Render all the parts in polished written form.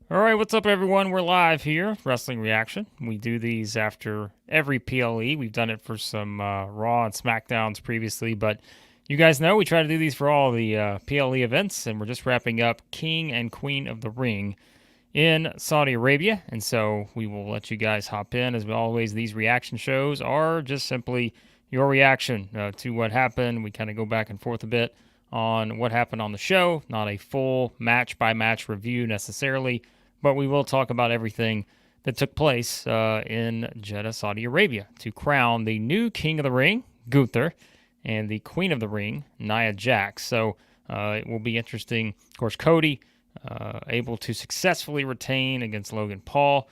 All right, what's up, everyone? We're live here, Wrestling Reaction. We do these after every PLE. We've done it for some Raw and SmackDowns previously, but you guys know we try to do these for all the PLE events, and we're just wrapping up King and Queen of the Ring in Saudi Arabia, and so we will let you guys hop in. As always, these reaction shows are just simply your reaction to what happened. We kind of go back and forth a bit on what happened on the show, not a full match-by-match review necessarily, but we will talk about everything that took place in Jeddah, Saudi Arabia, to crown the new King of the Ring, Gunther, and the Queen of the Ring, Nia Jax. So it will be interesting. Of course, Cody able to successfully retain against Logan Paul.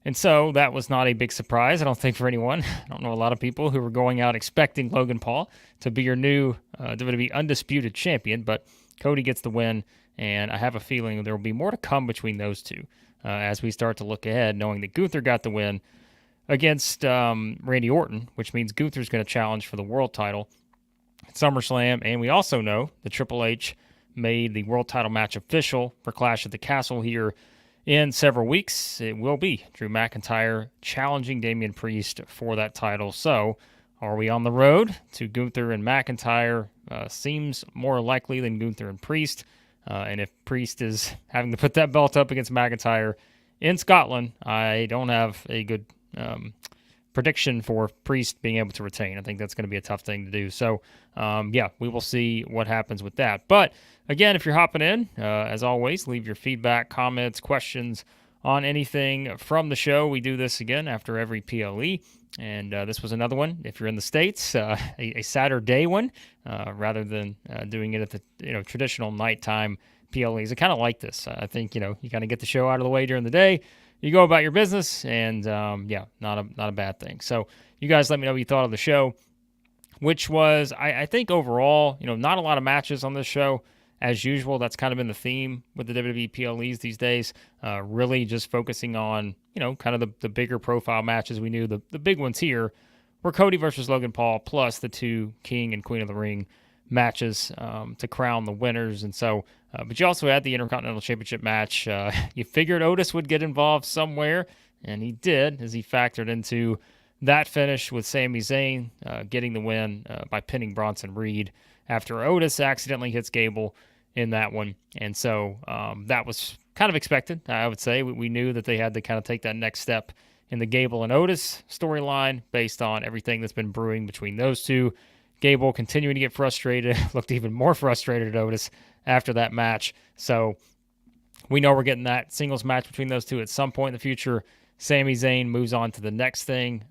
And so that was not a big surprise, I don't think, for anyone. I don't know a lot of people who were going out expecting Logan Paul to be your new WWE Undisputed Champion, but Cody gets the win, and I have a feeling there will be more to come between those two as we start to look ahead, knowing that Gunther got the win against Randy Orton, which means Gunther's going to challenge for the world title at SummerSlam, and we also know that Triple H made the world title match official for Clash at the Castle here in several weeks. It will be Drew McIntyre challenging Damian Priest for that title. So are we on the road to Gunther and McIntyre? Seems more likely than Gunther and Priest. And if Priest is having to put that belt up against McIntyre in Scotland, I don't have a good prediction for Priest being able to retain. I think that's going to be a tough thing to do. So, we will see what happens with that. But again, if you're hopping in, as always, leave your feedback, comments, questions on anything from the show. We do this again after every PLE, and this was another one. If you're in the States, a Saturday one, rather than doing it at the traditional nighttime PLEs. I kind of like this. I think you kind of get the show out of the way during the day. You go about your business, and not a bad thing. So you guys let me know what you thought of the show, which was, I think overall, not a lot of matches on this show. As usual, that's kind of been the theme with the WWE PLEs these days, really just focusing on, kind of the bigger profile matches. We knew the big ones here were Cody versus Logan Paul, plus the two King and Queen of the Ring matches to crown the winners. And so, but you also had the Intercontinental Championship match. You figured Otis would get involved somewhere, and he did, as he factored into that finish with Sami Zayn getting the win by pinning Bronson Reed after Otis accidentally hits Gable in that one. And so that was kind of expected, I would say. We knew that they had to kind of take that next step in the Gable and Otis storyline based on everything that's been brewing between those two. Gable continuing to get frustrated, looked even more frustrated at Otis after that match. So we know we're getting that singles match between those two at some point in the future. Sami Zayn moves on to the next thing,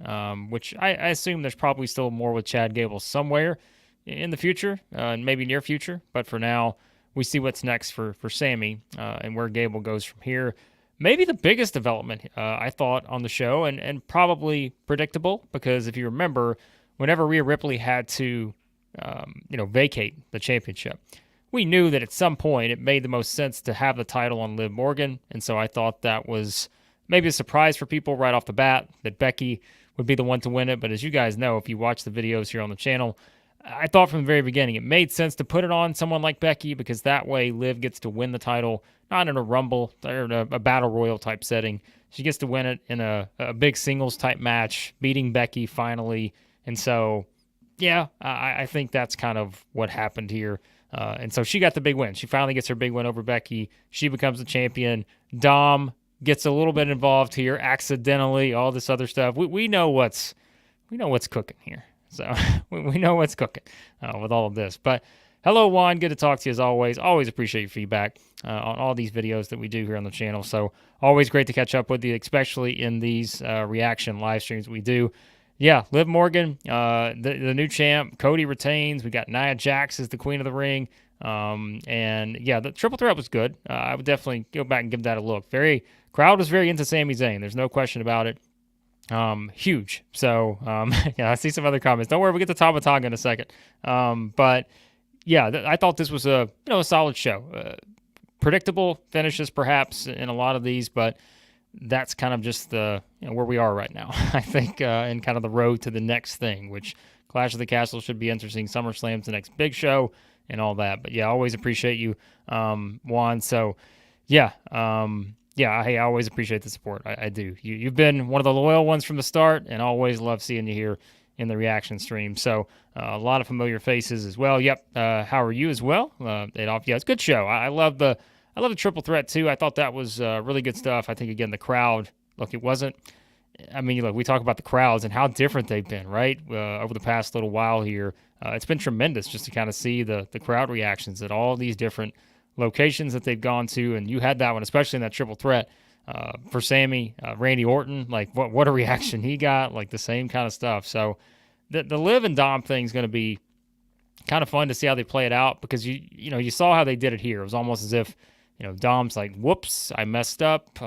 which I assume there's probably still more with Chad Gable somewhere in the future, and maybe near future. But for now, we see what's next for Sami and where Gable goes from here. Maybe the biggest development, I thought, on the show, and probably predictable, because if you remember, whenever Rhea Ripley had to, vacate the championship, we knew that at some point it made the most sense to have the title on Liv Morgan, and so I thought that was maybe a surprise for people right off the bat that Becky would be the one to win it. But as you guys know, if you watch the videos here on the channel, I thought from the very beginning it made sense to put it on someone like Becky, because that way Liv gets to win the title, not in a Rumble or in a Battle Royal type setting. She gets to win it in a big singles type match, beating Becky finally. And so, I think that's kind of what happened here. And so she got the big win. She finally gets her big win over Becky. She becomes the champion. Dom gets a little bit involved here, accidentally, all this other stuff. We know what's cooking here. So we know what's cooking with all of this. But hello, Juan. Good to talk to you as always. Always appreciate your feedback on all these videos that we do here on the channel. So always great to catch up with you, especially in these reaction live streams we do. Yeah, Liv Morgan, the new champ. Cody retains. We got Nia Jax as the Queen of the Ring. The triple threat was good. I would definitely go back and give that a look. Crowd was very into Sami Zayn. There's no question about it. Huge. So, I see some other comments. Don't worry, we'll get to Tama Tonga in a second. I thought this was a solid show. Predictable finishes perhaps in a lot of these, but that's kind of just the where we are right now. I think in kind of the road to the next thing, which Clash of the Castle should be interesting. SummerSlam's the next big show and all that. But yeah, always appreciate you, Juan. So yeah, Yeah, hey, I always appreciate the support. I do. You've been one of the loyal ones from the start, and always love seeing you here in the reaction stream. So a lot of familiar faces as well. Yep. How are you as well? Yeah, it's a good show. I love the triple threat too. I thought that was really good stuff. I think again the crowd. Look, it wasn't. I mean, look, we talk about the crowds and how different they've been, right? Over the past little while here, it's been tremendous just to kind of see the crowd reactions at all these different locations that they've gone to, and you had that one, especially in that triple threat for Sami, Randy Orton. Like, what a reaction he got! Like the same kind of stuff. So the Liv and Dom thing is going to be kind of fun to see how they play it out because you saw how they did it here. It was almost as if Dom's like, "Whoops, I messed up,"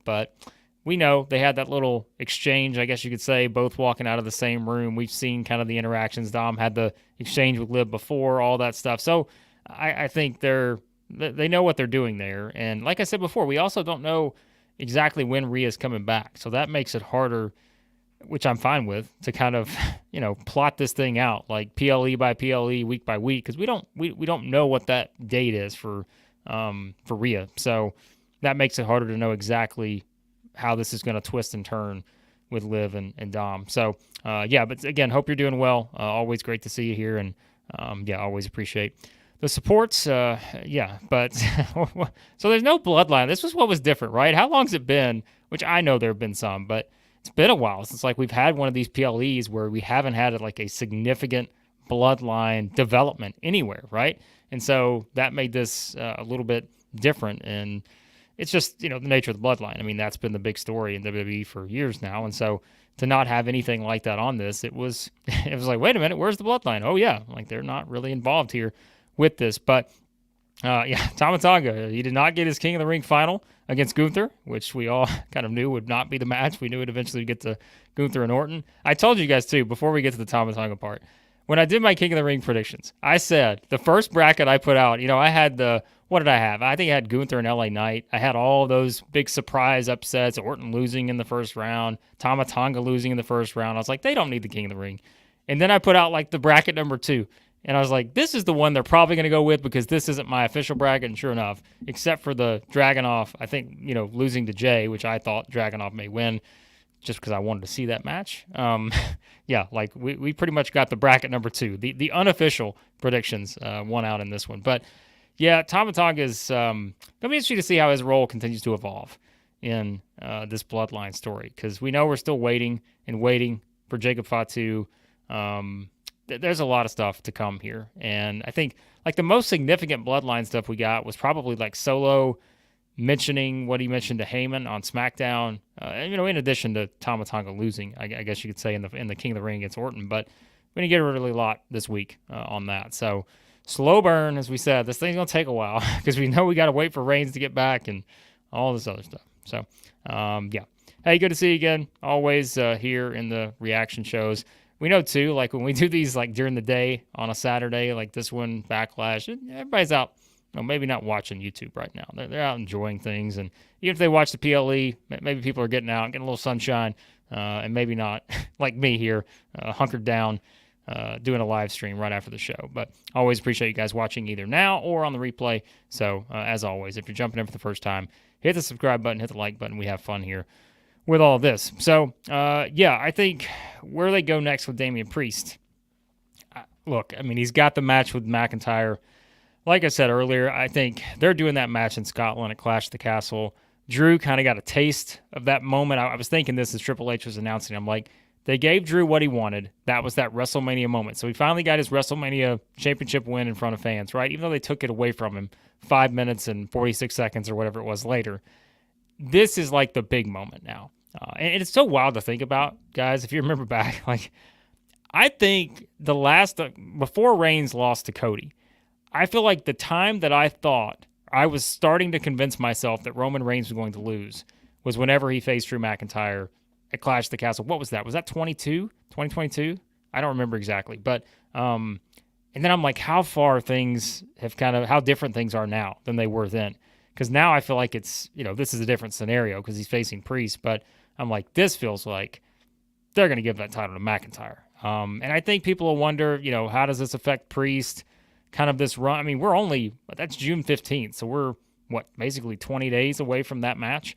but we know they had that little exchange, I guess you could say, both walking out of the same room. We've seen kind of the interactions. Dom had the exchange with Liv before, all that stuff. So I think they know what they're doing there. And like I said before, we also don't know exactly when Rhea's coming back. So that makes it harder, which I'm fine with, to kind of, plot this thing out like PLE by PLE, week by week, because we don't know what that date is for Rhea. So that makes it harder to know exactly how this is going to twist and turn with Liv and Dom. So, but again, hope you're doing well. Always great to see you here. And, always appreciate the supports. But so there's no bloodline. This was what was different, right? How long's it been? Which I know there have been some, but it's been a while since like we've had one of these PLEs where we haven't had like a significant bloodline development anywhere, right? And so that made this a little bit different. And it's just, the nature of the bloodline. I mean, that's been the big story in WWE for years now. And so to not have anything like that on this, it was like, wait a minute, where's the bloodline? Oh, yeah, like they're not really involved here with this. But, Tama Tonga, he did not get his King of the Ring final against Gunther, which we all kind of knew would not be the match. We knew it eventually would get to Gunther and Orton. I told you guys, too, before we get to the Tama Tonga part, when I did my King of the Ring predictions, I said the first bracket I put out, I had what did I have? I think I had Gunther and LA Knight. I had all those big surprise upsets, Orton losing in the first round, Tama Tonga losing in the first round. I was like, they don't need the King of the Ring. And then I put out like the bracket number 2. And I was like, this is the one they're probably going to go with because this isn't my official bracket. And sure enough, except for the Dragunov, I think, losing to Jay, which I thought Dragunov may win just because I wanted to see that match. We pretty much got the bracket number 2. The unofficial predictions won out in this one. But yeah, Tama Tonga is going to be interesting to see how his role continues to evolve in this bloodline story because we know we're still waiting for Jacob Fatu. There's a lot of stuff to come here. And I think like the most significant bloodline stuff we got was probably like Solo mentioning what he mentioned to Heyman on SmackDown, in addition to Tama Tonga losing, I guess you could say in the King of the Ring against Orton. But we're going to get a really lot this week on that. So slow burn, as we said. This thing's going to take a while because we know we got to wait for Reigns to get back and all this other stuff. So, Hey, good to see you again. Always here in the reaction shows. We know, too, like when we do these like during the day on a Saturday, like this one, Backlash, everybody's out, maybe not watching YouTube right now. They're out enjoying things. And even if they watch the PLE, maybe people are getting out, getting a little sunshine, and maybe not like me here, hunkered down, doing a live stream right after the show. But always appreciate you guys watching either now or on the replay. So as always, if you're jumping in for the first time, hit the subscribe button, hit the like button. We have fun here with all of this. So, I think where they go next with Damian Priest. Look, I mean, he's got the match with McIntyre. Like I said earlier, I think they're doing that match in Scotland at Clash at the Castle. Drew kind of got a taste of that moment. I was thinking this as Triple H was announcing. I'm like, they gave Drew what he wanted. That was that WrestleMania moment. So he finally got his WrestleMania championship win in front of fans, right? Even though they took it away from him 5 minutes and 46 seconds or whatever it was later. This is like the big moment now. And it's so wild to think about, guys, if you remember back. Like, I think before Reigns lost to Cody, I feel like the time that I thought I was starting to convince myself that Roman Reigns was going to lose was whenever he faced Drew McIntyre at Clash at the Castle. What was that? Was that 2022? I don't remember exactly. But, and then I'm like, how different things are now than they were then. Because now I feel like it's, this is a different scenario because he's facing Priest. But I'm like, this feels like they're going to give that title to McIntyre. And I think people will wonder, how does this affect Priest? Kind of this run. I mean, that's June 15th. So we're basically 20 days away from that match.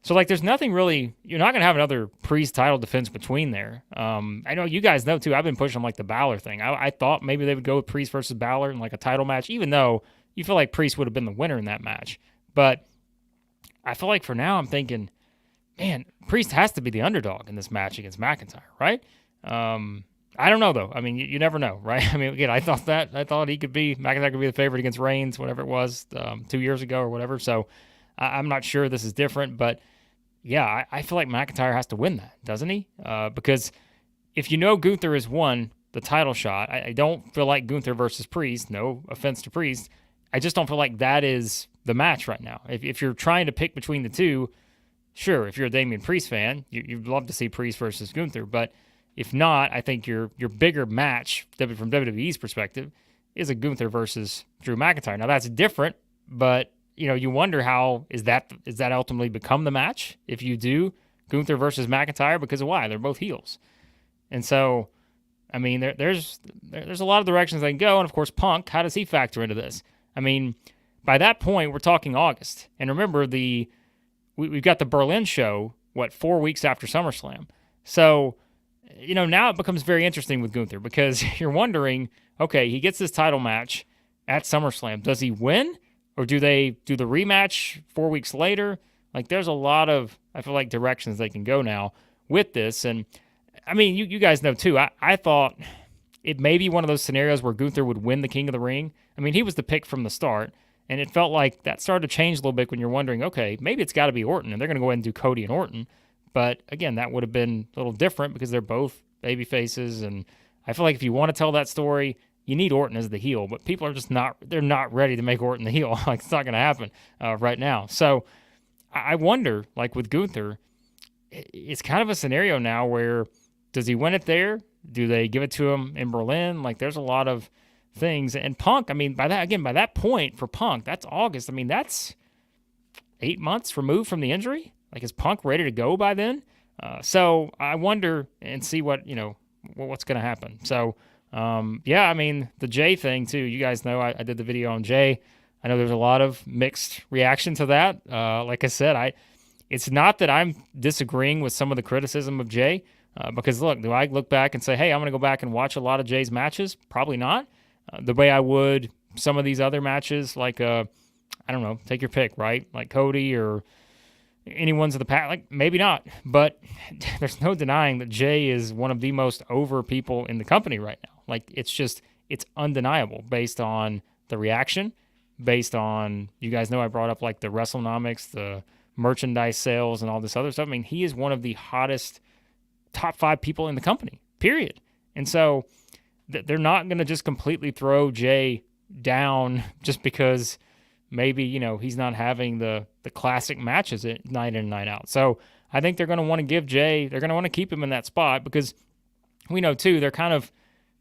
So, like, there's nothing really, you're not going to have another Priest title defense between there. I know you guys know, too, I've been pushing, like, the Balor thing. I thought maybe they would go with Priest versus Balor in, like, a title match, even though you feel like Priest would have been the winner in that match. But I feel like for now I'm thinking, man, Priest has to be the underdog in this match against McIntyre, right? I don't know, though. I mean, you never know, right? I mean, again, I thought McIntyre could be the favorite against Reigns, whatever it was, 2 years ago or whatever. So I'm not sure this is different, but yeah, I feel like McIntyre has to win that, doesn't he? Because if you know Gunther has won the title shot, I don't feel like Gunther versus Priest, no offense to Priest, I just don't feel like that is the match right now. If you're trying to pick between the two, sure, if you're a Damian Priest fan, you'd love to see Priest versus Gunther, but if not, I think your bigger match from WWE's perspective is a Gunther versus Drew McIntyre. Now that's different, but you wonder how is that ultimately become the match if you do Gunther versus McIntyre, because of why? They're both heels. And so, I mean, there's a lot of directions they can go, and of course Punk, how does he factor into this? I mean, by that point we're talking August. And remember we've got the Berlin show 4 weeks after SummerSlam. So, now it becomes very interesting with Gunther, because you're wondering, okay, he gets this title match at SummerSlam. Does he win? Or do they do the rematch 4 weeks later? Like, there's a lot of, I feel like, directions they can go now with this. And, I mean, you guys know, too, I thought it may be one of those scenarios where Gunther would win the King of the Ring. I mean, he was the pick from the start. And it felt like that started to change a little bit when you're wondering, okay, maybe it's got to be Orton. And they're going to go ahead and do Cody and Orton. But, again, that would have been a little different because they're both baby faces. And I feel like if you want to tell that story, you need Orton as the heel, but people are just they're not ready to make Orton the heel. Like, it's not going to happen right now. So I wonder, like with Gunther, it's kind of a scenario now where does he win it there? Do they give it to him in Berlin? Like, there's a lot of things. And Punk, I mean, by that point for Punk, that's August. I mean, that's 8 months removed from the injury. Like, is Punk ready to go by then? So I wonder and see what's going to happen. So, I mean, the Jay thing too, you guys know I did the video on Jay. I know there's a lot of mixed reaction to that. Like I said, it's not that I'm disagreeing with some of the criticism of Jay, because look, do I look back and say, hey, I'm going to go back and watch a lot of Jay's matches? Probably not. The way I would some of these other matches, like, I don't know, take your pick, right? Like Cody or anyone's of the past, like, maybe not, but there's no denying that Jay is one of the most over people in the company right now. Like, it's undeniable based on the reaction, based on, you guys know I brought up like the WrestleNomics, the merchandise sales and all this other stuff. I mean, he is one of the hottest top 5 people in the company, period. And so they're not going to just completely throw Jay down just because maybe, he's not having the classic matches at night in and night out. So I think they're going to want to give Jay, they're going to want to keep him in that spot, because we know too, they're kind of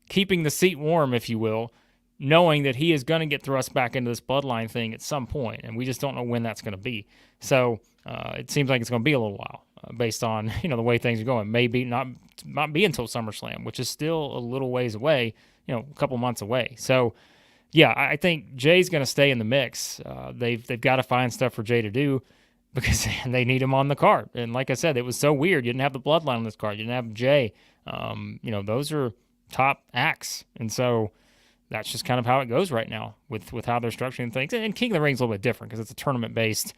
keeping the seat warm, if you will, knowing that he is going to get thrust back into this bloodline thing at some point, and we just don't know when that's going to be. So it seems like it's going to be a little while based on, the way things are going. Maybe not be until SummerSlam, which is still a little ways away, a couple months away. So yeah, I think Jay's going to stay in the mix. They've got to find stuff for Jay to do because they need him on the card. And like I said, it was so weird. You didn't have the Bloodline on this card. You didn't have Jay. Those are top acts. And so that's just kind of how it goes right now with how they're structuring things. And King of the Ring's a little bit different because it's a tournament-based,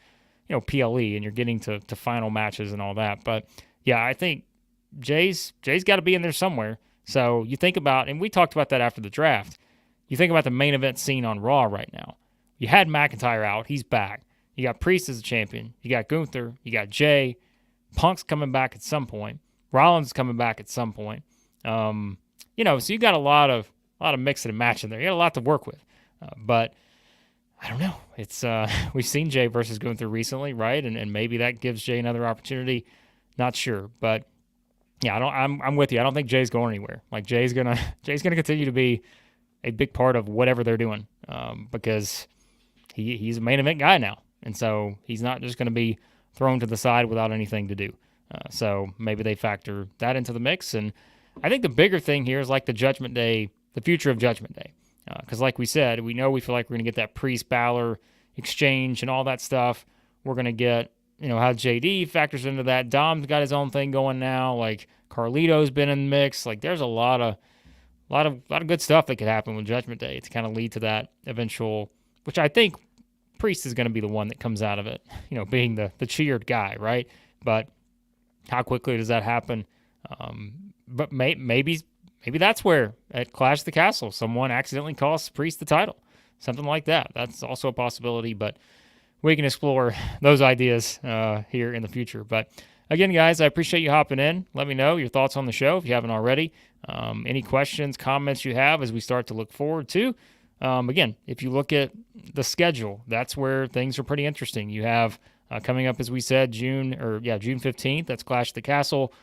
PLE, and you're getting to final matches and all that. But yeah, I think Jay's got to be in there somewhere. So you think about, and we talked about that after the draft, you think about the main event scene on Raw right now. You had McIntyre out. He's back. You got Priest as a champion. You got Gunther. You got Jay. Punk's coming back at some point. Rollins is coming back at some point. So you got a lot of mixing and matching there. You got a lot to work with. But I don't know. It's we've seen Jay versus Gunther recently, right? And maybe that gives Jay another opportunity. Not sure. But yeah, I'm with you. I don't think Jay's going anywhere. Like, Jay's gonna continue to be a big part of whatever they're doing, because he's a main event guy now. And so he's not just going to be thrown to the side without anything to do. So maybe they factor that into the mix. And I think the bigger thing here is like the Judgment Day, the future of Judgment Day. Because like we said, we feel like we're going to get that Priest Balor, exchange and all that stuff. We're going to get, how JD factors into that. Dom's got his own thing going now. Like, Carlito's been in the mix. Like, there's a lot of good stuff that could happen with Judgment Day to kind of lead to that eventual, which I think Priest is going to be the one that comes out of it, being the cheered guy, right? But how quickly does that happen? But maybe that's where at Clash of the Castle someone accidentally costs Priest the title, something like that. That's also a possibility, but we can explore those ideas here in the future. But again, guys, I appreciate you hopping in. Let me know your thoughts on the show if you haven't already. Any questions, comments you have as we start to look forward to. Again, if you look at the schedule, that's where things are pretty interesting. You have coming up, as we said, June 15th. That's Clash of the Castle.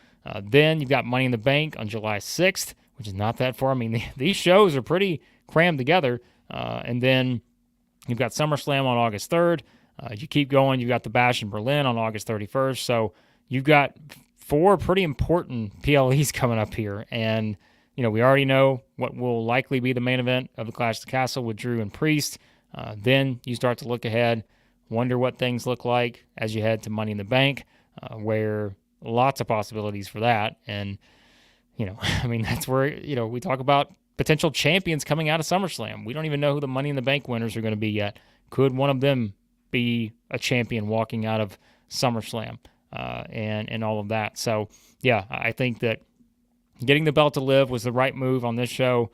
Then you've got Money in the Bank on July 6th, which is not that far. I mean, these shows are pretty crammed together. And then you've got SummerSlam on August 3rd. You keep going. You've got the Bash in Berlin on August 31st. So you've got 4 pretty important PLEs coming up here. And, we already know what will likely be the main event of the Clash of the Castle with Drew and Priest. Then you start to look ahead, wonder what things look like as you head to Money in the Bank, where lots of possibilities for that. And, that's where, we talk about potential champions coming out of SummerSlam. We don't even know who the Money in the Bank winners are going to be yet. Could one of them be a champion walking out of SummerSlam and all of that? So, yeah, I think that getting the belt to Liv was the right move on this show.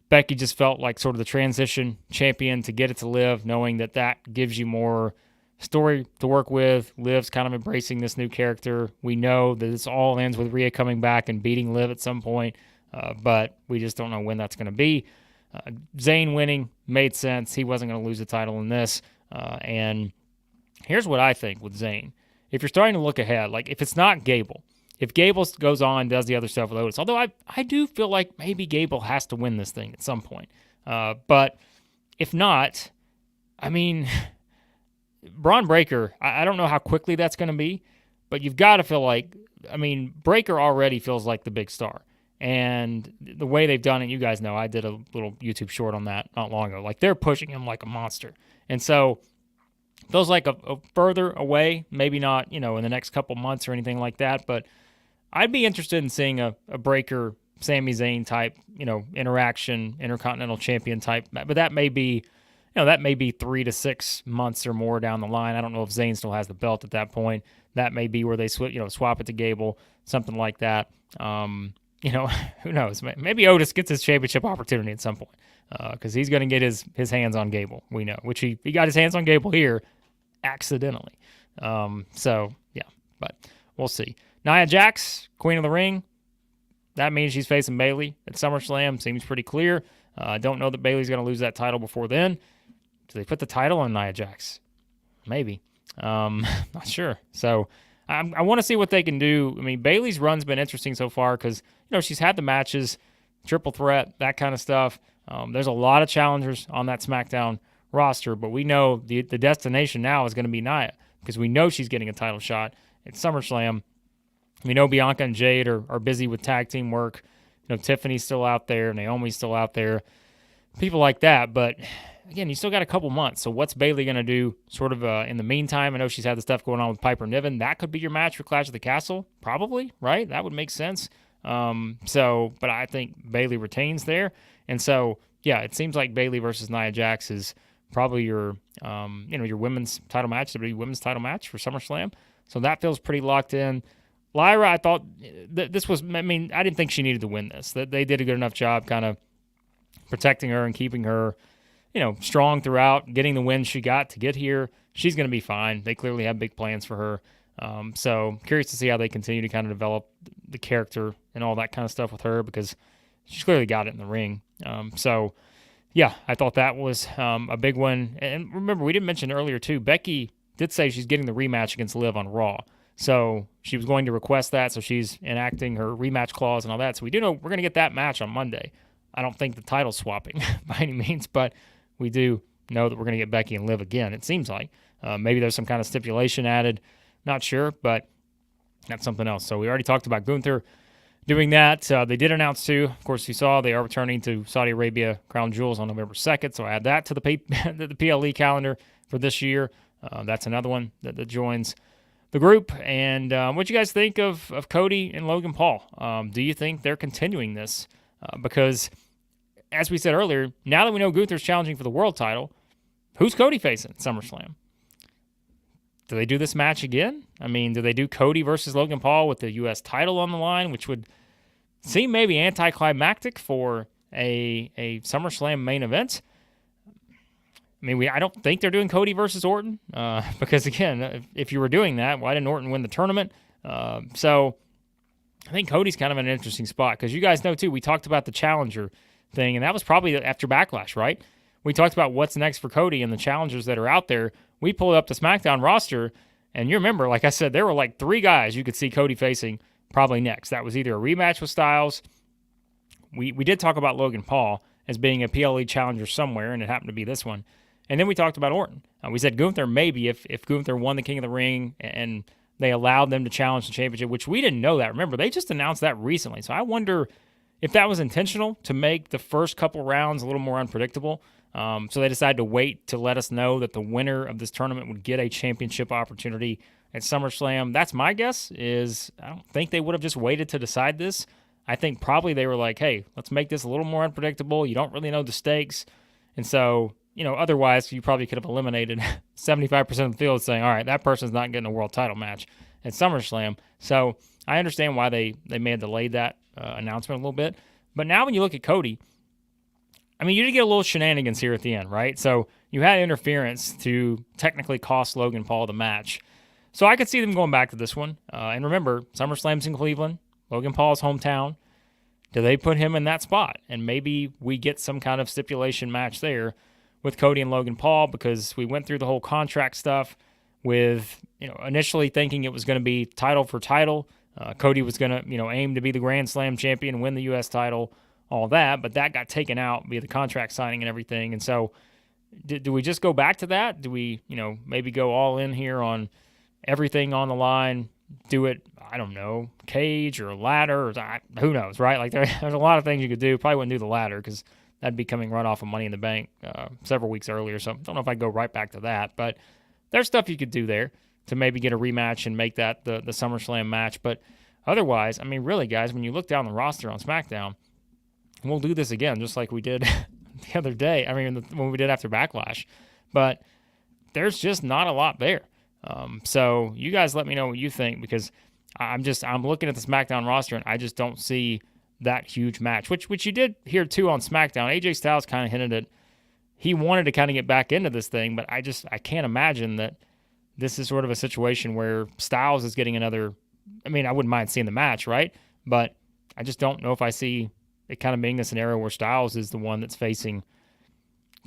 Becky just felt like sort of the transition champion to get it to Liv, knowing that gives you more story to work with. Liv's kind of embracing this new character. We know that this all ends with Rhea coming back and beating Liv at some point, but we just don't know when that's going to be. Zayn winning made sense. He wasn't going to lose the title in this. And here's what I think with Zayn. If you're starting to look ahead, like if it's not Gable, if Gable goes on and does the other stuff with Otis, although I do feel like maybe Gable has to win this thing at some point. But if not, I mean, Braun Breaker, I don't know how quickly that's going to be, but you've got to feel like, Breaker already feels like the big star. And the way they've done it, you guys know, I did a little YouTube short on that not long ago. Like, they're pushing him like a monster. And so feels like a further away, maybe not, in the next couple months or anything like that, but I'd be interested in seeing a Breaker, Sami Zayn type, interaction, Intercontinental Champion type, but that may be, that may be 3 to 6 months or more down the line. I don't know if Zayn still has the belt at that point. That may be where they swap it to Gable, something like that. Who knows? Maybe Otis gets his championship opportunity at some point because he's going to get his hands on Gable, we know, which he got his hands on Gable here accidentally. So, yeah, but we'll see. Nia Jax, Queen of the Ring. That means she's facing Bayley at SummerSlam. Seems pretty clear. I don't know that Bayley's going to lose that title before then. Do they put the title on Nia Jax? Maybe. Not sure. So I want to see what they can do. Bayley's run's been interesting so far because, she's had the matches, triple threat, that kind of stuff. There's a lot of challengers on that SmackDown roster, but we know the destination now is going to be Nia because we know she's getting a title shot at SummerSlam. We know Bianca and Jade are busy with tag team work. Tiffany's still out there, Naomi's still out there, people like that. But again, you still got a couple months. So what's Bayley going to do sort of in the meantime? I know she's had the stuff going on with Piper Niven. That could be your match for Clash of the Castle, probably, right? That would make sense. But I think Bayley retains there. And so, yeah, it seems like Bayley versus Nia Jax is probably your women's title match, WWE women's title match for SummerSlam. So that feels pretty locked in. Lyra, I thought this was, I didn't think she needed to win this. They did a good enough job kind of protecting her and keeping her, strong throughout, getting the win she got to get here. She's going to be fine. They clearly have big plans for her. So curious to see how they continue to kind of develop the character and all that kind of stuff with her because she's clearly got it in the ring. Yeah, I thought that was a big one. And remember, we didn't mention earlier, too, Becky did say she's getting the rematch against Liv on Raw. So she was going to request that, so she's enacting her rematch clause and all that. So we do know we're going to get that match on Monday. I don't think the title's swapping by any means, but we do know that we're going to get Becky and Liv again, it seems like. Maybe there's some kind of stipulation added. Not sure, but that's something else. So we already talked about Gunther. doing that. They did announce too, of course, you saw they are returning to Saudi Arabia Crown Jewels on November 2nd. So I add that to the PLE calendar for this year. That's another one that joins the group. And what do you guys think of Cody and Logan Paul? Do you think they're continuing this? Because, as we said earlier, now that we know Gunther's challenging for the world title, who's Cody facing at SummerSlam? Do they do this match again? I mean, do they do Cody versus Logan Paul with the U.S. title on the line, which would seem maybe anticlimactic for a SummerSlam main event? I mean, I don't think they're doing Cody versus Orton because, again, if you were doing that, why didn't Orton win the tournament? So I think Cody's kind of in an interesting spot because you guys know, too, we talked about the challenger thing, and that was probably after Backlash, right? We talked about what's next for Cody and the challengers that are out there. We pulled up the SmackDown roster, and you remember, like I said, there were like 3 guys you could see Cody facing probably next. That was either a rematch with Styles. We did talk about Logan Paul as being a PLE challenger somewhere, and it happened to be this one. And then we talked about Orton. We said Gunther maybe if Gunther won the King of the Ring and they allowed them to challenge the championship, which we didn't know that. Remember, they just announced that recently. So I wonder if that was intentional to make the first couple rounds a little more unpredictable. So they decided to wait to let us know that the winner of this tournament would get a championship opportunity at SummerSlam. That's my guess. I don't think they would have just waited to decide this. I think probably they were like, hey, let's make this a little more unpredictable. You don't really know the stakes. And so, otherwise you probably could have eliminated 75% of the field saying, all right, that person's not getting a world title match at SummerSlam. So I understand why they may have delayed that announcement a little bit. But now when you look at Cody, I mean, you did get a little shenanigans here at the end, right? So you had interference to technically cost Logan Paul the match. So I could see them going back to this one. And remember, SummerSlam's in Cleveland, Logan Paul's hometown. Do they put him in that spot? And maybe we get some kind of stipulation match there with Cody and Logan Paul because we went through the whole contract stuff with, initially thinking it was going to be title for title. Cody was going to, aim to be the Grand Slam champion, win the U.S. title, all that, but that got taken out via the contract signing and everything. And so do we just go back to that? Do we, maybe go all in here on everything on the line, do it, I don't know, cage or ladder, or who knows, right? Like there's a lot of things you could do. Probably wouldn't do the ladder because that'd be coming right off of Money in the Bank several weeks earlier. So I don't know if I'd go right back to that, but there's stuff you could do there to maybe get a rematch and make that the SummerSlam match. But otherwise, I mean, really, guys, when you look down the roster on SmackDown, and we'll do this again, just like we did the other day. I mean, when we did after Backlash. But there's just not a lot there. So you guys let me know what you think because I'm looking at the SmackDown roster and I just don't see that huge match, which you did hear too on SmackDown. AJ Styles kind of hinted at he wanted to kind of get back into this thing, but I can't imagine that this is sort of a situation where Styles is getting another. I mean, I wouldn't mind seeing the match, right? But I just don't know if I see it kind of being a scenario where Styles is the one that's facing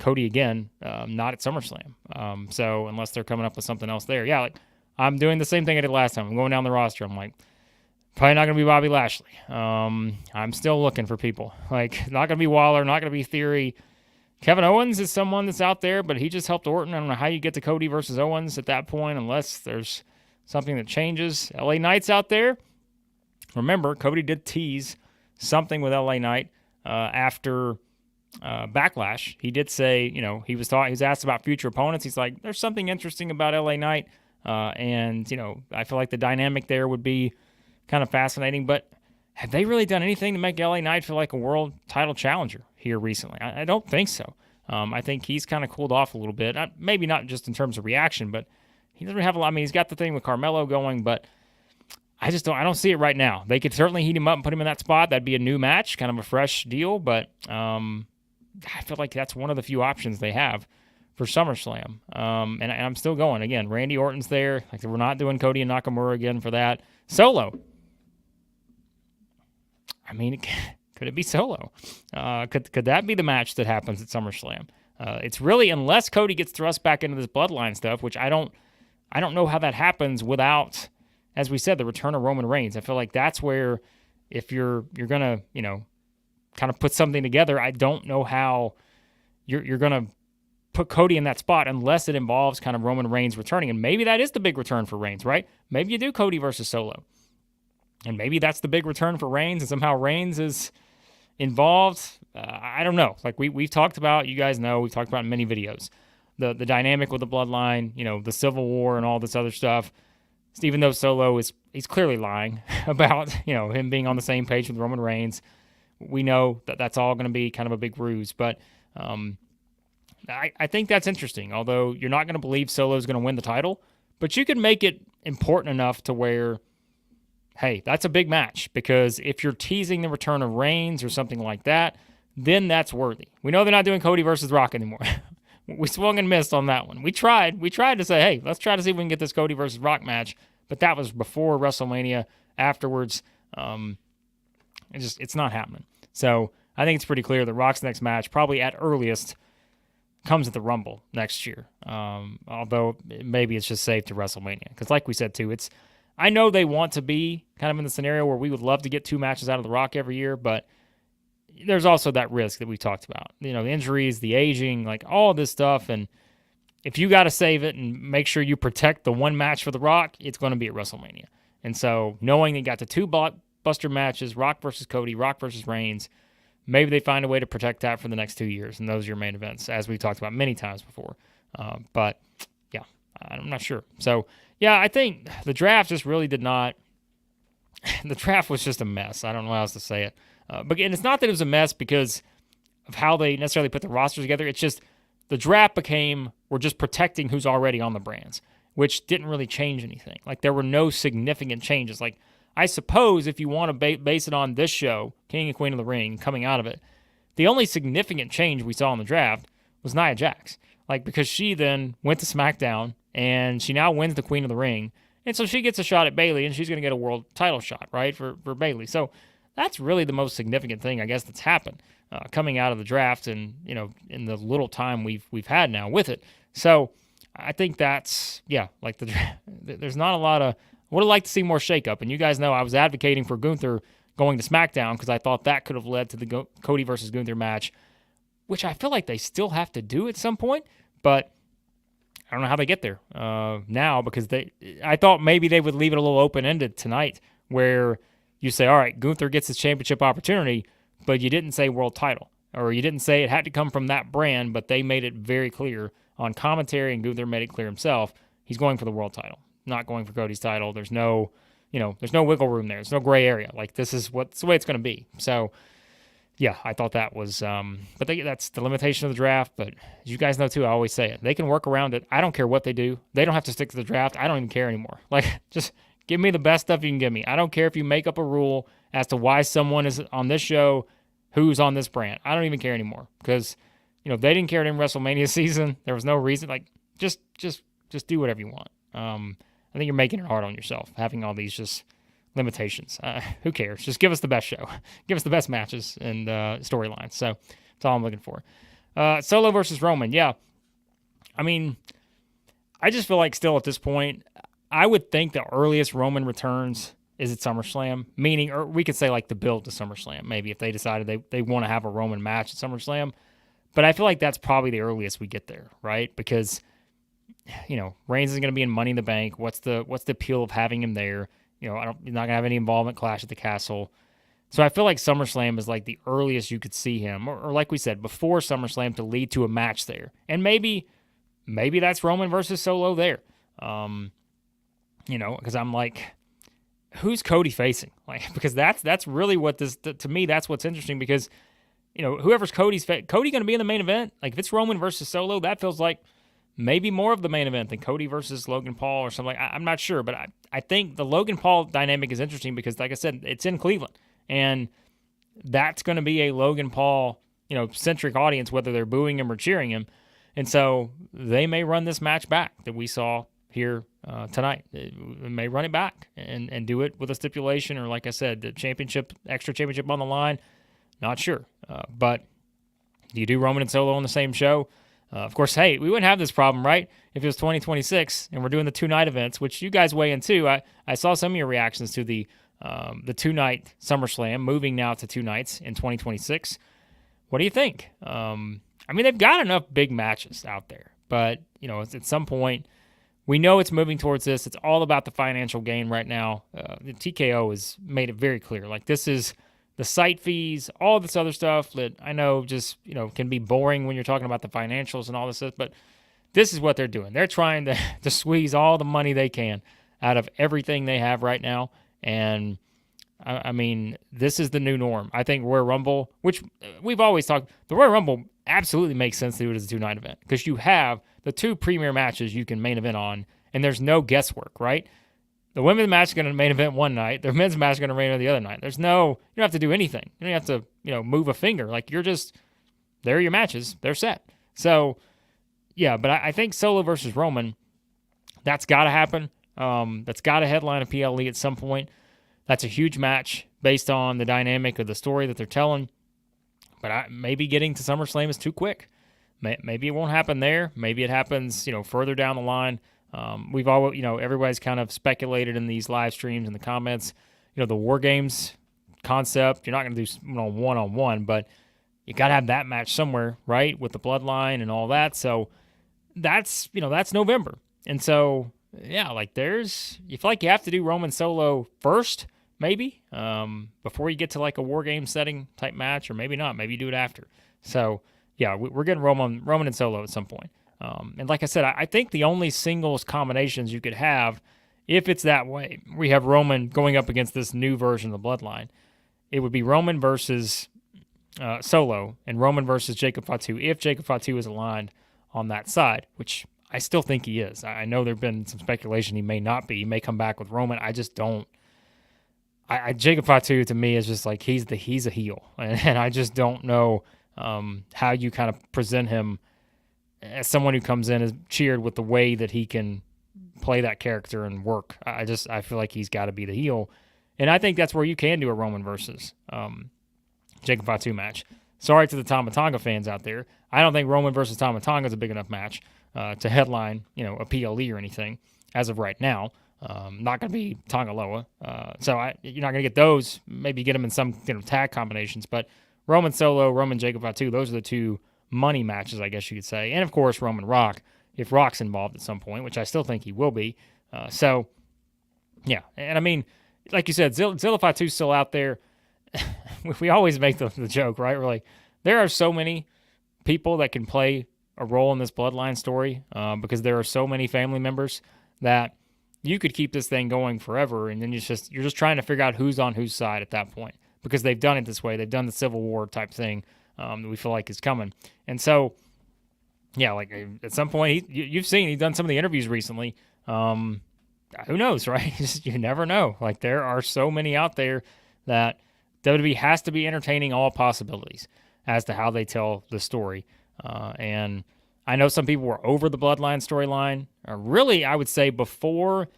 Cody again, not at SummerSlam. So unless they're coming up with something else there. Yeah, like I'm doing the same thing I did last time. I'm going down the roster. I'm like, probably not going to be Bobby Lashley. I'm still looking for people. Like, not going to be Waller, not going to be Theory. Kevin Owens is someone that's out there, but he just helped Orton. I don't know how you get to Cody versus Owens at that point unless there's something that changes. LA Knight's out there. Remember, Cody did tease something with LA Knight after Backlash. He did say, he was asked about future opponents. He's like, there's something interesting about LA Knight. And I feel like the dynamic there would be kind of fascinating. But have they really done anything to make LA Knight feel like a world title challenger here recently? I don't think so. I think he's kind of cooled off a little bit. Maybe not just in terms of reaction, but he doesn't have a lot. I mean, he's got the thing with Carmelo going, but I don't see it right now. They could certainly heat him up and put him in that spot. That'd be a new match, kind of a fresh deal, but I feel like that's one of the few options they have for SummerSlam. And I'm still going. Again, Randy Orton's there. Like, we're not doing Cody and Nakamura again for that. Solo. I mean, could it be Solo? Could that be the match that happens at SummerSlam? It's really, unless Cody gets thrust back into this Bloodline stuff, which I don't know how that happens without, as we said, the return of Roman Reigns. I feel like that's where, if you're gonna, kind of put something together, I don't know how you're gonna put Cody in that spot unless it involves kind of Roman Reigns returning. And maybe that is the big return for Reigns, right? Maybe you do Cody versus Solo. And maybe that's the big return for Reigns, and somehow Reigns is involved. I don't know. Like we've talked about, you guys know, we've talked about in many videos, the dynamic with the Bloodline, the Civil War and all this other stuff. Even though Solo he's clearly lying about him being on the same page with Roman Reigns, we know that that's all going to be kind of a big ruse. But I think that's interesting. Although you're not going to believe Solo's going to win the title, but you can make it important enough to where, hey, that's a big match, because if you're teasing the return of Reigns or something like that, then that's worthy. We know they're not doing Cody versus Rock anymore. We swung and missed on that one. We tried to say, hey, let's try to see if we can get this Cody versus Rock match, but that was before WrestleMania. Afterwards, it's not happening. So I think it's pretty clear that Rock's next match, probably at earliest, comes at the Rumble next year. Although maybe it's just safe to WrestleMania, because like we said too, I know they want to be kind of in the scenario where we would love to get 2 matches out of The Rock every year, but there's also that risk that we talked about. The injuries, the aging, like all this stuff. And if you got to save it and make sure you protect the one match for The Rock, it's going to be at WrestleMania. And so knowing they got the 2 blockbuster matches, Rock versus Cody, Rock versus Reigns, maybe they find a way to protect that for the next 2 years, and those are your main events, as we talked about many times before. But, yeah, I'm not sure. So, yeah, I think the draft just really did not – the draft was just a mess. I don't know how else to say it. But and it's not that it was a mess because of how they necessarily put the rosters together. It's just the draft became, we're just protecting who's already on the brands, which didn't really change anything. Like, there were no significant changes. Like, I suppose if you want to base it on this show, King and Queen of the Ring, coming out of it, the only significant change we saw in the draft was Nia Jax. Like, because she then went to SmackDown, and she now wins the Queen of the Ring, and so she gets a shot at Bayley, and she's going to get a world title shot, right, for Bayley. So that's really the most significant thing, I guess, that's happened coming out of the draft, and in the little time we've had now with it. So I think that's like there's not a lot of. Would have liked to see more shakeup, and you guys know I was advocating for Gunther going to SmackDown because I thought that could have led to the Cody versus Gunther match, which I feel like they still have to do at some point, but I don't know how they get there now, because I thought maybe they would leave it a little open-ended tonight, where you say, all right, Gunther gets his championship opportunity, but you didn't say world title, or you didn't say it had to come from that brand, but they made it very clear on commentary, and Gunther made it clear himself, he's going for the world title. Not going for Cody's title. There's no, there's no wiggle room there. There's no gray area. Like, this is the way it's going to be. So, yeah, I thought that was, but that's the limitation of the draft. But as you guys know too, I always say it. They can work around it. I don't care what they do. They don't have to stick to the draft. I don't even care anymore. Like, just give me the best stuff you can give me. I don't care if you make up a rule as to why someone is on this show, who's on this brand. I don't even care anymore, because, they didn't care during WrestleMania season. There was no reason. Like, just do whatever you want. I think you're making it hard on yourself, having all these just limitations. Who cares? Just give us the best show. Give us the best matches and storylines. So that's all I'm looking for. Solo versus Roman. Yeah. I mean, I just feel like still at this point, I would think the earliest Roman returns is at SummerSlam, meaning, or we could say like the build to SummerSlam, maybe if they decided they want to have a Roman match at SummerSlam. But I feel like that's probably the earliest we get there, right? Because Reigns is going to be in Money in the Bank. What's the appeal of having him there? He's not going to have any involvement, Clash at the Castle. So I feel like SummerSlam is like the earliest you could see him, or like we said, before SummerSlam, to lead to a match there. And maybe that's Roman versus Solo there. Because I'm like, who's Cody facing? Like, because that's really what this, to me, that's what's interesting, because, whoever's Cody going to be in the main event? Like, if it's Roman versus Solo, that feels like maybe more of the main event than Cody versus Logan Paul or something. I'm not sure, but I think the Logan Paul dynamic is interesting because, like I said, it's in Cleveland, and that's going to be a Logan Paul, centric audience, whether they're booing him or cheering him. And so they may run this match back that we saw here tonight. They may run it back and do it with a stipulation, or like I said, the extra championship on the line. Not sure. But do you do Roman and Solo on the same show? Of course, hey, we wouldn't have this problem, right, if it was 2026 and we're doing the 2-night events, which you guys weigh in too. I saw some of your reactions to the 2-night SummerSlam, moving now to 2 nights in 2026. What do you think? I mean, they've got enough big matches out there, but, at some point, we know it's moving towards this. It's all about the financial gain right now. The TKO has made it very clear. Like, this is the site fees, all this other stuff that I know just, can be boring when you're talking about the financials and all this stuff, but this is what they're doing. They're trying to squeeze all the money they can out of everything they have right now. And I mean, this is the new norm. I think Royal Rumble, which we've always talked, the Royal Rumble absolutely makes sense to do it as a 2-night event because you have the 2 premier matches you can main event on, and there's no guesswork, right? The women's match is going to main event one night. The men's match is going to main event the other night. You don't have to do anything. You don't have to, move a finger. Like, there are your matches. They're set. So, yeah, but I think Solo versus Roman, that's got to happen. That's got to headline a PLE at some point. That's a huge match based on the dynamic of the story that they're telling. But maybe getting to SummerSlam is too quick. Maybe it won't happen there. Maybe it happens, further down the line. We've all, everybody's kind of speculated in these live streams and the comments, the War Games concept. You're not going to do one-on-one, but you got to have that match somewhere, right, with the Bloodline and all that. So that's November. And so, yeah, like you feel like you have to do Roman Solo first, maybe, before you get to like a War Game setting type match, or maybe not. Maybe you do it after. So, yeah, we're getting Roman and Solo at some point. And like I said, I think the only singles combinations you could have, if it's that way, we have Roman going up against this new version of the Bloodline, it would be Roman versus Solo and Roman versus Jacob Fatu, if Jacob Fatu is aligned on that side, which I still think he is. I know there have been some speculation he may not be. He may come back with Roman. I just don't. Jacob Fatu, to me, is just like he's a heel. And I just don't know how you kind of present him as someone who comes in as cheered with the way that he can play that character and work. I feel like he's got to be the heel. And I think that's where you can do a Roman versus Jacob Fatu match. Sorry to the Tama Tonga fans out there. I don't think Roman versus Tama Tonga is a big enough match to headline, a PLE or anything as of right now. Not going to be Tonga Loa. So you're not going to get those. Maybe get them in some tag combinations. But Roman Solo, Roman Jacob Fatu, those are the 2 money matches, I guess you could say. And, of course, Roman Rock, if Rock's involved at some point, which I still think he will be. So, yeah. And, I mean, like you said, Zilla Fatu's still out there. We always make the joke, right? We're like, there are so many people that can play a role in this Bloodline story because there are so many family members that you could keep this thing going forever, and then you're just trying to figure out who's on whose side at that point because they've done it this way. They've done the Civil War type thing that we feel like is coming. And so, yeah, like at some point, you've seen he's done some of the interviews recently. Who knows, right? You never know. Like, there are so many out there that WWE has to be entertaining all possibilities as to how they tell the story. And I know some people were over the Bloodline storyline. Really, I would say before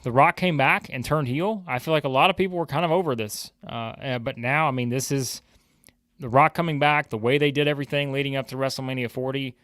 The Rock came back and turned heel, I feel like a lot of people were kind of over this. But now, I mean, this is The Rock coming back, the way they did everything leading up to WrestleMania 40.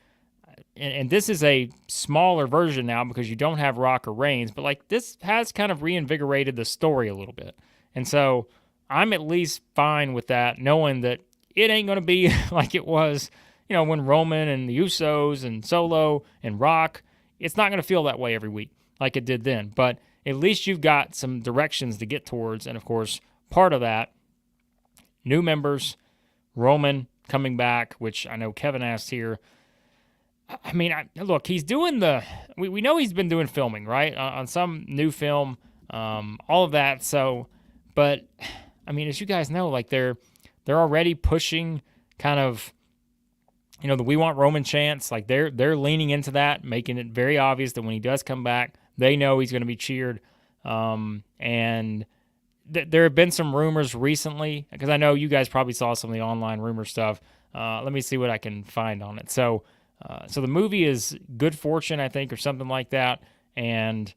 And this is a smaller version now because you don't have Rock or Reigns. But, like, this has kind of reinvigorated the story a little bit. And so I'm at least fine with that, knowing that it ain't going to be like it was, when Roman and the Usos and Solo and Rock, it's not going to feel that way every week like it did then. But at least you've got some directions to get towards. And, of course, part of that, new members, Roman coming back, which I know Kevin asked here. I mean, look, he's doing we know he's been doing filming, right, on some new film, all of that. So, but, I mean, as you guys know, like they're already pushing kind of, the We Want Roman chants. Like they're leaning into that, making it very obvious that when he does come back, they know he's going to be cheered. And there have been some rumors recently, because I know you guys probably saw some of the online rumor stuff. Let me see what I can find on it. So the movie is Good Fortune, I think, or something like that. And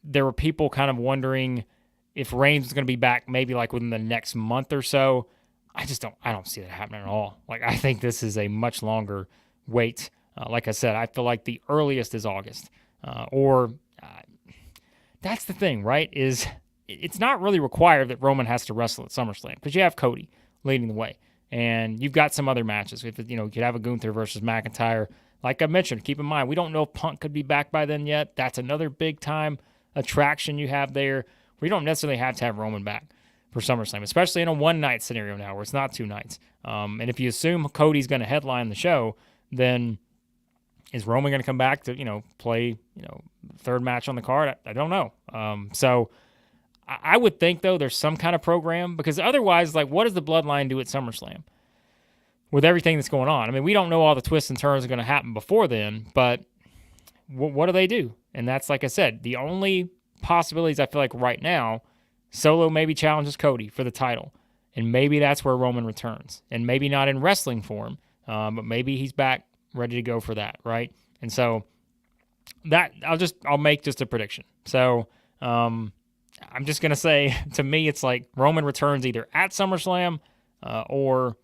there were people kind of wondering if Reigns was going to be back maybe like within the next month or so. I don't see that happening at all. Like, I think this is a much longer wait. Like I said, I feel like the earliest is August. That's the thing, right? Is it's not really required that Roman has to wrestle at SummerSlam because you have Cody leading the way. And you've got some other matches. If you could have a Gunther versus McIntyre, like I mentioned, keep in mind, we don't know if Punk could be back by then yet. That's another big-time attraction you have there. We don't necessarily have to have Roman back for SummerSlam, especially in a one-night scenario now where it's not 2 nights. And if you assume Cody's going to headline the show, then is Roman going to come back to, play, third match on the card? I don't know. So I would think, though, there's some kind of program, because otherwise, like, what does the Bloodline do at SummerSlam with everything that's going on? I mean, we don't know all the twists and turns that are going to happen before then, but what do they do? And that's, like I said, the only possibilities I feel like right now, Solo maybe challenges Cody for the title, and maybe that's where Roman returns, and maybe not in wrestling form, but maybe he's back ready to go for that, right? And so that I'll make just a prediction. So I'm just gonna say, to me, it's like Roman returns either at SummerSlam or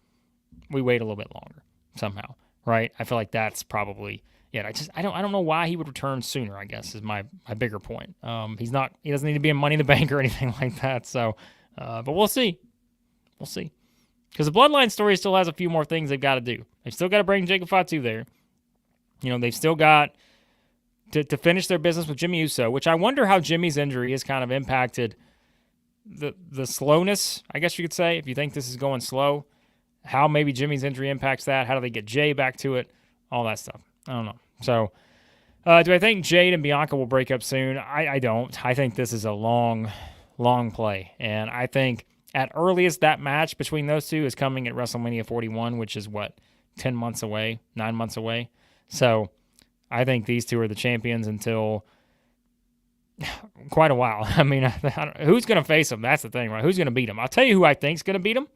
we wait a little bit longer somehow, right? I feel like that's probably it. I don't know why he would return sooner, I guess, is my bigger point. He doesn't need to be in Money in the Bank or anything like that. So, but we'll see. We'll see. Because the Bloodline story still has a few more things they've got to do. They've still got to bring Jacob Fatu there. They've still got to finish their business with Jimmy Uso, which I wonder how Jimmy's injury has kind of impacted the slowness, I guess you could say, if you think this is going slow. How maybe Jimmy's injury impacts that. How do they get Jay back to it? All that stuff. I don't know. So, do I think Jade and Bianca will break up soon? I don't. I think this is a long, long play. And I think at earliest that match between those two is coming at WrestleMania 41, which is 10 months away, 9 months away. So I think these two are the champions until quite a while. I mean, who's going to face them? That's the thing, right? Who's going to beat them? I'll tell you who I think is going to beat them.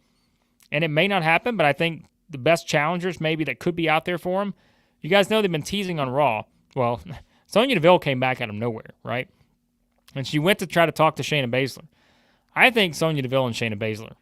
And it may not happen, but I think the best challengers maybe that could be out there for him. You guys know they've been teasing on Raw. Well, Sonya Deville came back out of nowhere, right? And she went to try to talk to Shayna Baszler. I think Sonya Deville and Shayna Baszler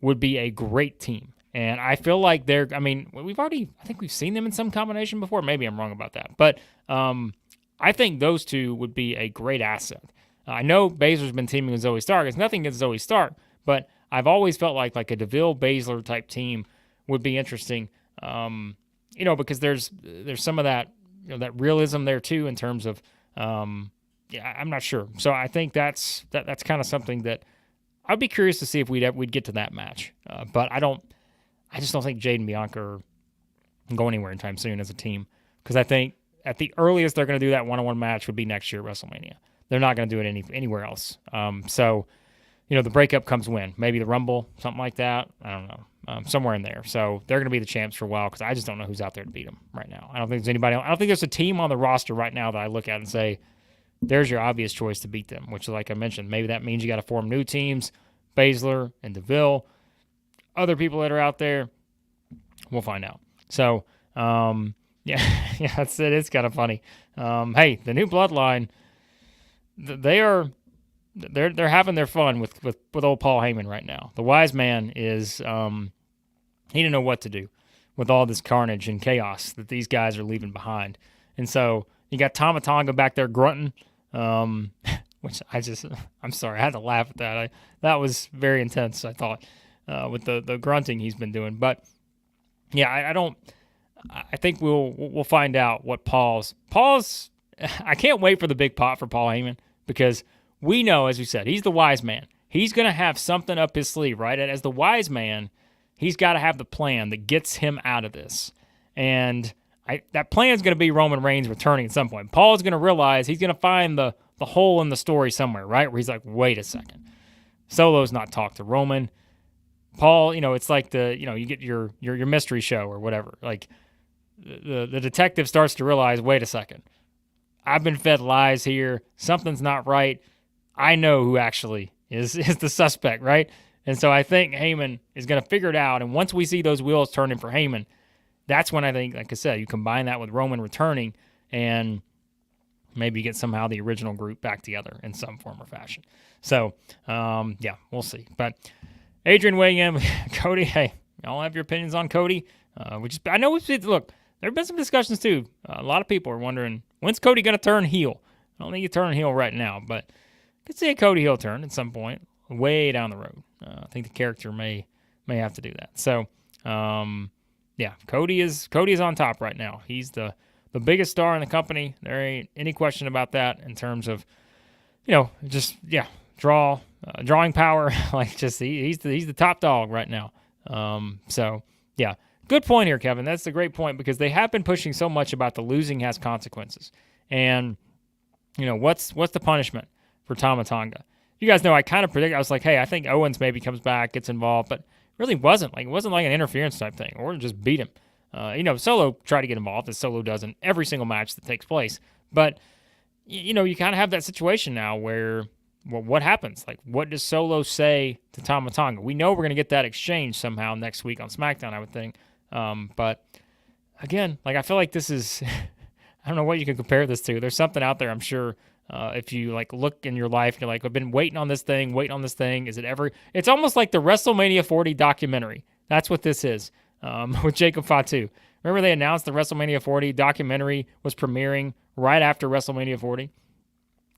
would be a great team. And I feel like I think we've seen them in some combination before. Maybe I'm wrong about that. But I think those two would be a great asset. I know Baszler's been teaming with Zoe Stark. It's nothing against Zoe Stark, but I've always felt like a Deville-Baszler type team would be interesting. Because there's some of that, that realism there too in terms of, I'm not sure. So I think that's kind of something that I'd be curious to see if we'd get to that match. But I just don't think Jade and Bianca are going anywhere anytime soon as a team, because I think at the earliest they're going to do that one-on-one match would be next year at WrestleMania. They're not going to do it anywhere else. So the breakup comes when? Maybe the Rumble, something like that. I don't know. Somewhere in there. So they're going to be the champs for a while, because I just don't know who's out there to beat them right now. I don't think there's anybody else. I don't think there's a team on the roster right now that I look at and say, there's your obvious choice to beat them, which, like I mentioned, maybe that means you got to form new teams, Baszler and Deville. Other people that are out there, we'll find out. So, that's it. It's kind of funny. Hey, the new Bloodline, they're having their fun with old Paul Heyman right now. The wise man is he didn't know what to do with all this carnage and chaos that these guys are leaving behind. And so you got Tama Tonga back there grunting, which I'm sorry, I had to laugh at that. That was very intense, I thought, with the grunting he's been doing. But yeah, I think we'll find out what Paul's. I can't wait for the big pot for Paul Heyman, because we know, as we said, he's the wise man. He's going to have something up his sleeve, right? And as the wise man, he's got to have the plan that gets him out of this. And that plan is going to be Roman Reigns returning at some point. Paul's going to realize he's going to find the hole in the story somewhere, right? Where he's like, wait a second. Solo's not talked to Roman. Paul, it's like you get your mystery show or whatever. Like the detective starts to realize, wait a second. I've been fed lies here. Something's not right. I know who actually is the suspect, right? And so I think Heyman is going to figure it out. And once we see those wheels turning for Heyman, that's when I think, like I said, you combine that with Roman returning and maybe you get somehow the original group back together in some form or fashion. So, we'll see. But Adrian weighing in, Cody, hey, y'all have your opinions on Cody? I know look, there have been some discussions too. A lot of people are wondering, when's Cody going to turn heel? I don't think he's turning heel right now, but I could see a Cody heel turn at some point, way down the road. I think the character may have to do that. So, yeah, Cody is on top right now. He's the biggest star in the company. There ain't any question about that in terms of, just drawing power. Like just he's the top dog right now. So yeah, good point here, Kevin. That's a great point because they have been pushing so much about the losing has consequences, and what's the punishment for Tama Tonga? You guys know I kind of predict. I was like, hey, I think Owens maybe comes back, gets involved, but really wasn't. Like it wasn't like an interference type thing, or just beat him. Solo tried to get involved, as Solo does in every single match that takes place. But you kind of have that situation now where, well, what happens? Like, what does Solo say to Tama Tonga? We know we're going to get that exchange somehow next week on SmackDown, I would think. But again, like I feel like this is, I don't know what you can compare this to. There's something out there, I'm sure. If you like look in your life, you're like, I've been waiting on this thing. Is it ever? It's almost like the WrestleMania 40 documentary. That's what this is with Jacob Fatu. Remember they announced the WrestleMania 40 documentary was premiering right after WrestleMania 40?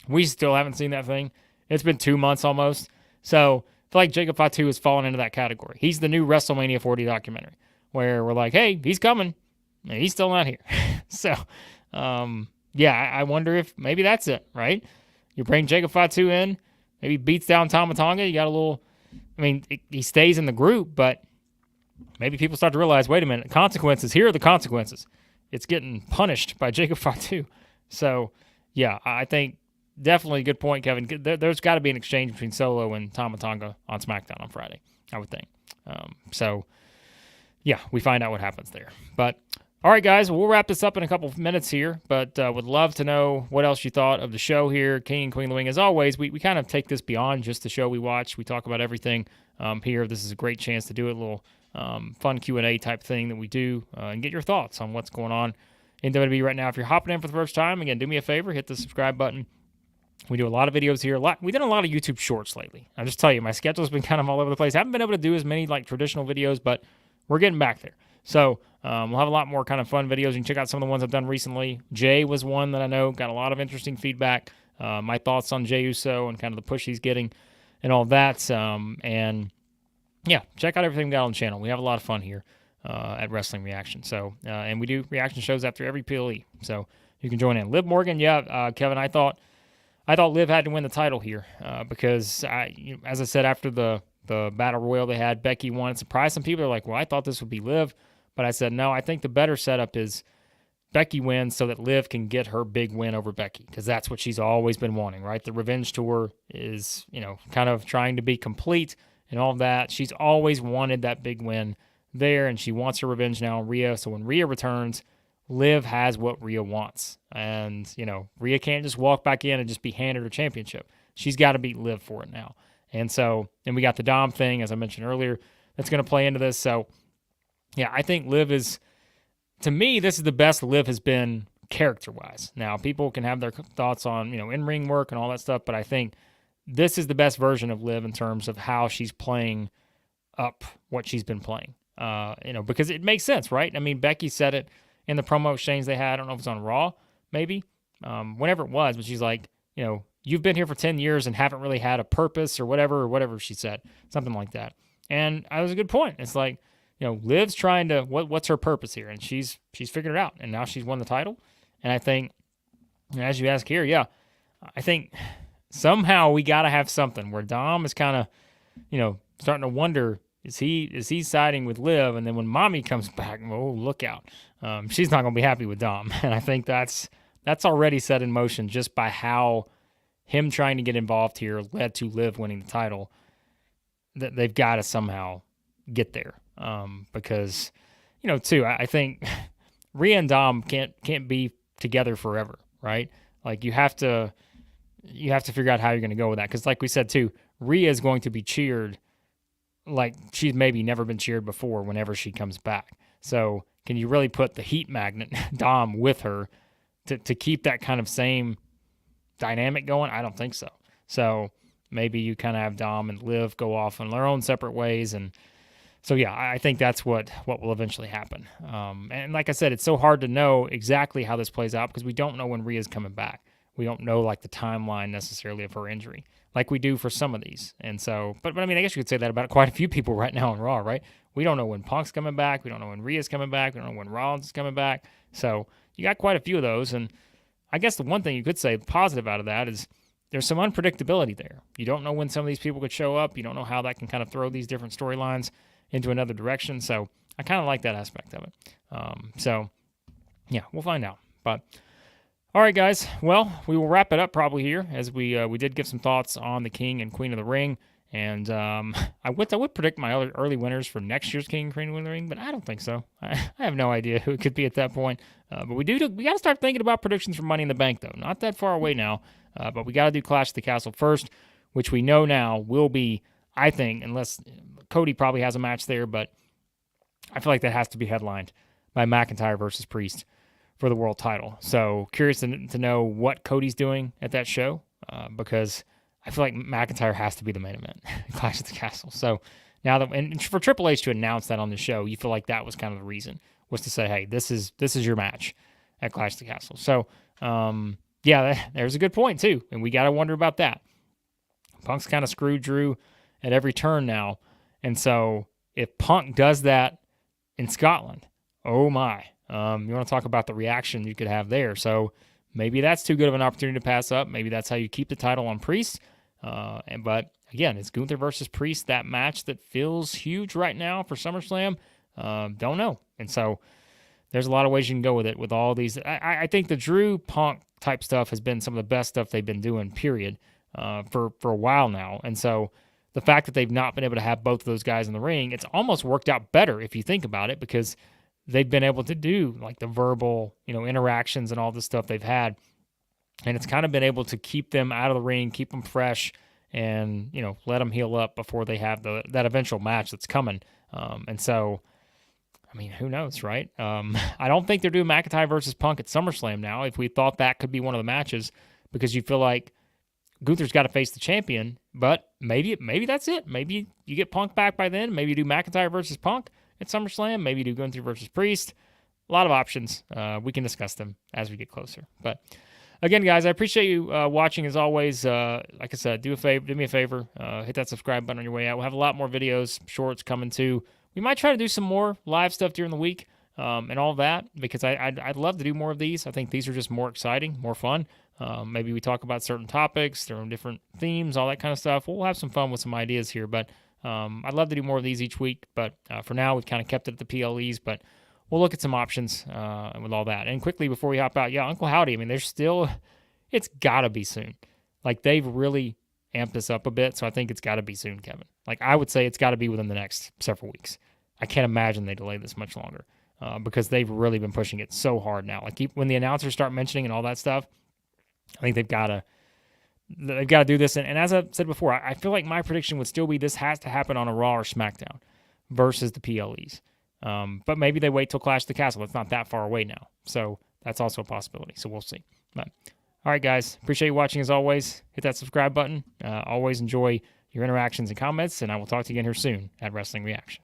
We still haven't seen that thing. It's been 2 months almost. So I feel like Jacob Fatu has fallen into that category. He's the new WrestleMania 40 documentary where we're like, hey, he's coming. And he's still not here. So, yeah, I wonder if maybe that's it, right? You bring Jacob Fatu in, maybe beats down Tama Tonga. You got a little, he stays in the group, but maybe people start to realize, wait a minute, consequences. Here are the consequences. It's getting punished by Jacob Fatu. So, yeah, I think definitely a good point, Kevin. There's got to be an exchange between Solo and Tama Tonga on SmackDown on Friday, I would think. So, yeah, we find out what happens there. But all right, guys, we'll wrap this up in a couple of minutes here, but would love to know what else you thought of the show here. King and Queen of the Wing, as always, we kind of take this beyond just the show we watch. We talk about everything here. This is a great chance to do a little fun Q&A type thing that we do and get your thoughts on what's going on in WWE right now. If you're hopping in for the first time, again, do me a favor, hit the subscribe button. We do a lot of videos here. We did a lot of YouTube shorts lately. I'll just tell you, my schedule's been kind of all over the place. I haven't been able to do as many like traditional videos, but we're getting back there. So we'll have a lot more kind of fun videos. You can check out some of the ones I've done recently. Jay was one that I know got a lot of interesting feedback. My thoughts on Jey Uso and kind of the push he's getting and all that. And yeah, check out everything we got on the channel. We have a lot of fun here at Wrestling Reaction. So and we do reaction shows after every PLE. So you can join in. Liv Morgan, yeah, Kevin, I thought Liv had to win the title here because as I said, after the Battle Royal they had, Becky won. It surprised some people. They're like, well, I thought this would be Liv. But I said, no, I think the better setup is Becky wins so that Liv can get her big win over Becky because that's what she's always been wanting, right? The revenge tour is, kind of trying to be complete and all of that. She's always wanted that big win there, and she wants her revenge now on Rhea. So when Rhea returns, Liv has what Rhea wants. And, Rhea can't just walk back in and just be handed her championship. She's got to beat Liv for it now. And we got the Dom thing, as I mentioned earlier, that's going to play into this. So, yeah, I think Liv is, to me, this is the best Liv has been character-wise. Now, people can have their thoughts on, in-ring work and all that stuff, but I think this is the best version of Liv in terms of how she's playing up what she's been playing. Because it makes sense, right? Becky said it in the promo exchange they had. I don't know if it's on Raw, maybe, whenever it was, but she's like, you've been here for 10 years and haven't really had a purpose or whatever she said, something like that. And that was a good point. It's like, Liv's trying to, what's her purpose here? And she's figured it out, and now she's won the title. And I think, as you ask here, yeah, I think somehow we got to have something where Dom is kind of, starting to wonder, is he siding with Liv? And then when Mommy comes back, oh, look out. She's not going to be happy with Dom. And I think that's already set in motion just by how him trying to get involved here led to Liv winning the title. That they've got to somehow get there. Because, too, I think Rhea and Dom can't be together forever, right? Like you have to figure out how you're going to go with that. Because like we said, too, Rhea is going to be cheered like she's maybe never been cheered before whenever she comes back. So can you really put the heat magnet Dom with her to keep that kind of same dynamic going? I don't think so. So maybe you kind of have Dom and Liv go off in their own separate ways. And so, yeah, I think that's what will eventually happen. And like I said, it's so hard to know exactly how this plays out because we don't know when Rhea's coming back. We don't know like the timeline necessarily of her injury like we do for some of these. And so, but I guess you could say that about quite a few people right now on Raw, right? We don't know when Punk's coming back. We don't know when Rhea's coming back. We don't know when Rollins is coming back. So you got quite a few of those. And I guess the one thing you could say positive out of that is there's some unpredictability there. You don't know when some of these people could show up. You don't know how that can kind of throw these different storylines into another direction. So I kind of like that aspect of it. So, yeah, we'll find out. But, all right, guys. Well, we will wrap it up probably here as we did give some thoughts on the King and Queen of the Ring. And I would predict my early winners for next year's King and Queen of the Ring, but I don't think so. I have no idea who it could be at that point. But we got to start thinking about predictions for Money in the Bank, though. Not that far away now. But we got to do Clash of the Castle first, which we know now will be, I think, unless Cody probably has a match there, but I feel like that has to be headlined by McIntyre versus Priest for the world title. So curious to know what Cody's doing at that show, because I feel like McIntyre has to be the main event, Clash of the Castle. So now that, and for Triple H to announce that on the show, you feel like that was kind of the reason, was to say, hey, this is your match at Clash of the Castle. So, yeah, there's a good point too, and we got to wonder about that. Punk's kind of screwed Drew at every turn now, and so if Punk does that in Scotland, oh my, you want to talk about the reaction you could have there. So maybe that's too good of an opportunity to pass up. Maybe that's how you keep the title on Priest. But again, it's Gunther versus Priest, that match that feels huge right now for SummerSlam. Don't know, and so there's a lot of ways you can go with it with all these. I think the Drew Punk type stuff has been some of the best stuff they've been doing, period, for a while now. And so the fact that they've not been able to have both of those guys in the ring, it's almost worked out better if you think about it, because they've been able to do like the verbal, interactions and all this stuff they've had. And it's kind of been able to keep them out of the ring, keep them fresh, and, let them heal up before they have that eventual match that's coming. And so, I mean, who knows, right? I don't think they're doing McIntyre versus Punk at SummerSlam now, if we thought that could be one of the matches, because you feel like Gunther's got to face the champion, but maybe that's it. Maybe you get Punk back by then. Maybe you do McIntyre versus Punk at SummerSlam. Maybe you do Gunther versus Priest. A lot of options. We can discuss them as we get closer. But again, guys, I appreciate you watching as always. Like I said, do me a favor. Hit that subscribe button on your way out. We'll have a lot more videos, shorts coming too. We might try to do some more live stuff during the week and all that, because I'd love to do more of these. I think these are just more exciting, more fun. Maybe we talk about certain topics, their own different themes, all that kind of stuff. We'll have some fun with some ideas here, but I'd love to do more of these each week. But for now, we've kind of kept it at the PLEs, but we'll look at some options with all that. And quickly before we hop out, yeah, Uncle Howdy, I mean, it's got to be soon. Like, they've really amped this up a bit, so I think it's got to be soon, Kevin. Like, I would say it's got to be within the next several weeks. I can't imagine they delay this much longer because they've really been pushing it so hard now. Like, when the announcers start mentioning and all that stuff, I think they've got to do this. And as I said before, I feel like my prediction would still be this has to happen on a Raw or SmackDown versus the PLEs. But maybe they wait till Clash of the Castle. It's not that far away now. So that's also a possibility. So we'll see. But, all right, guys. Appreciate you watching as always. Hit that subscribe button. Always enjoy your interactions and comments, and I will talk to you again here soon at Wrestling Reaction.